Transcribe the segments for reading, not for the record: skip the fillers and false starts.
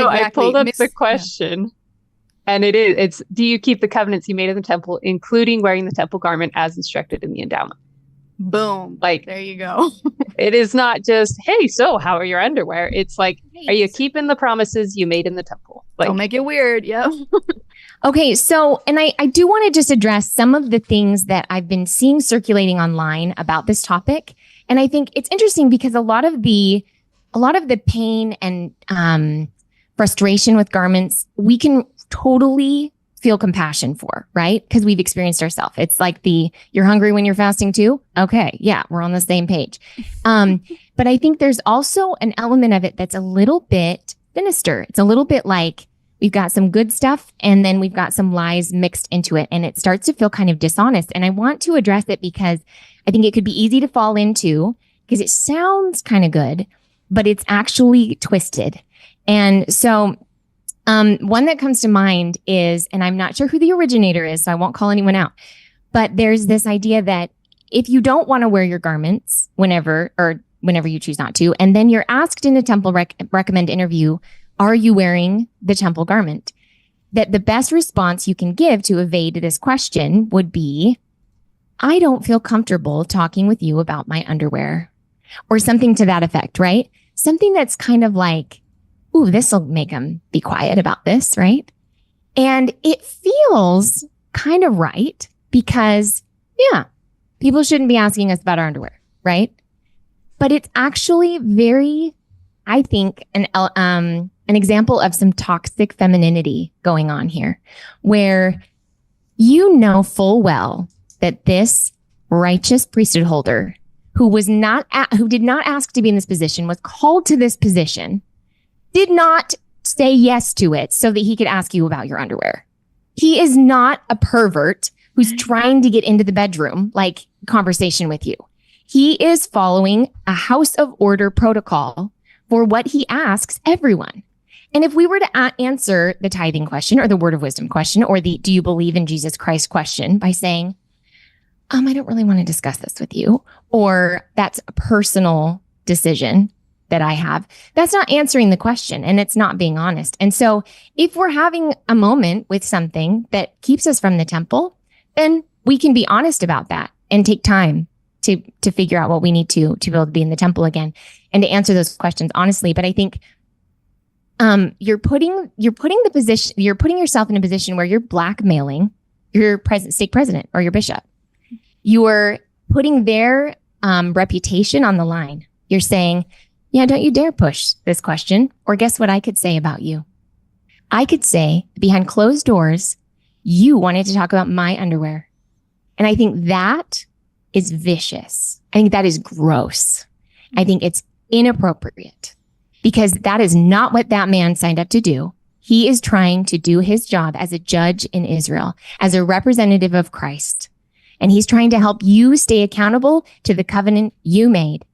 So I exactly. pulled up the question, and it's, do you keep the covenants you made in the temple, including wearing the temple garment as instructed in the endowment? Boom. Like, there you go. it is not just, hey, so how are your underwear? It's like, are you keeping the promises you made in the temple? Like, don't make it weird. Yep. Okay, so, and I do want to just address some of the things that I've been seeing circulating online about this topic. And I think it's interesting because a lot of the pain and frustration with garments, we can totally feel compassion for, right? Because we've experienced ourselves. It's like you're hungry when you're fasting too. Okay, yeah, we're on the same page. But I think there's also an element of it that's a little bit sinister. It's a little bit like we've got some good stuff and then we've got some lies mixed into it, and it starts to feel kind of dishonest. And I want to address it because I think it could be easy to fall into, because it sounds kind of good, but it's actually twisted. And so one that comes to mind is, and I'm not sure who the originator is, so I won't call anyone out, but there's this idea that if you don't want to wear your garments whenever you choose not to, and then you're asked in a temple recommend interview, are you wearing the temple garment? That the best response you can give to evade this question would be, I don't feel comfortable talking with you about my underwear, or something to that effect, right? Something that's kind of like, ooh, this will make them be quiet about this, right? And it feels kind of right because, yeah, people shouldn't be asking us about our underwear, right? But it's actually very, I think, an example of some toxic femininity going on here, where you know full well that this righteous priesthood holder who did not ask to be in this position, was called to this position, did not say yes to it so that he could ask you about your underwear. He is not a pervert who's trying to get into the bedroom, like conversation with you. He is following a house of order protocol for what he asks everyone. And if we were to answer the tithing question or the word of wisdom question or the do you believe in Jesus Christ question by saying, I don't really want to discuss this with you, or that's a personal decision that I have, that's not answering the question, and it's not being honest. And so if we're having a moment with something that keeps us from the temple, then we can be honest about that and take time to figure out what we need to be able to be in the temple again and to answer those questions honestly. But I think you're putting yourself in a position where you're blackmailing your stake president or your bishop. You're putting their reputation on the line. You're saying, yeah, don't you dare push this question. Or guess what I could say about you? I could say behind closed doors, you wanted to talk about my underwear. And I think that is vicious. I think that is gross. I think it's inappropriate because that is not what that man signed up to do. He is trying to do his job as a judge in Israel, as a representative of Christ. And he's trying to help you stay accountable to the covenant you made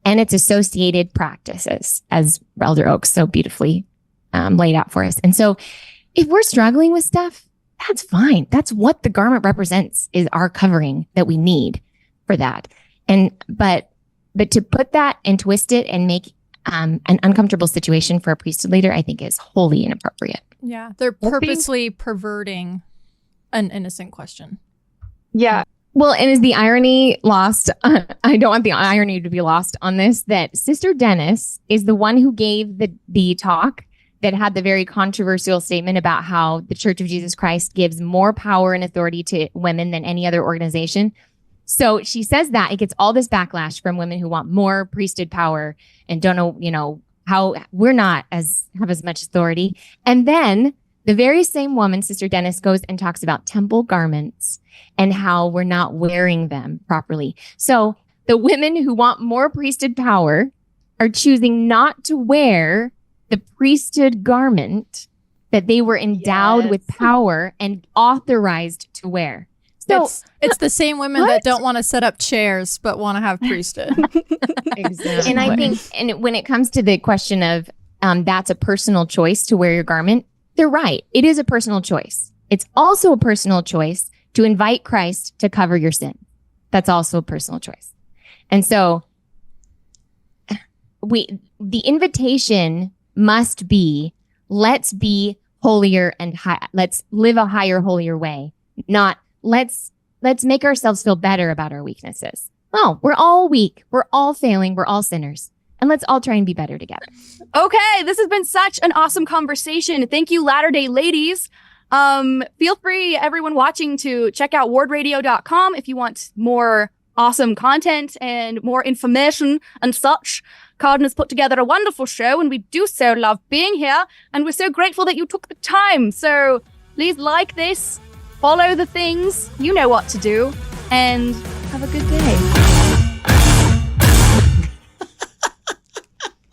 and its associated practices, as Elder Oaks so beautifully laid out for us. And so if we're struggling with stuff, that's fine. That's what the garment represents, is our covering that we need for that. But to put that and twist it and make an uncomfortable situation for a priesthood leader, I think is wholly inappropriate. Yeah, they're purposely perverting an innocent question. Yeah. Well, and is the irony lost? I don't want the irony to be lost on this, that Sister Dennis is the one who gave the talk that had the very controversial statement about how the Church of Jesus Christ gives more power and authority to women than any other organization. So she says that it gets all this backlash from women who want more priesthood power and don't know, how we're not have as much authority. And then the very same woman, Sister Dennis, goes and talks about temple garments and how we're not wearing them properly. So the women who want more priesthood power are choosing not to wear the priesthood garment that they were endowed with power and authorized to wear. So it's the same women that don't want to set up chairs but want to have priesthood. Exactly. And I think, when it comes to the question of that's a personal choice to wear your garment, they're right. It is a personal choice. It's also a personal choice to invite Christ to cover your sin. That's also a personal choice. And so the invitation must be, let's be holier and let's live a higher, holier way. Not let's make ourselves feel better about our weaknesses. No, we're all weak. We're all failing. We're all sinners. And let's all try and be better together. Okay, this has been such an awesome conversation. Thank you, Latter-day Ladies. Feel free, everyone watching, to check out wardradio.com if you want more awesome content and more information and such. Carden has put together a wonderful show, and we do so love being here, and we're so grateful that you took the time. So please like this, follow the things, you know what to do, and have a good day.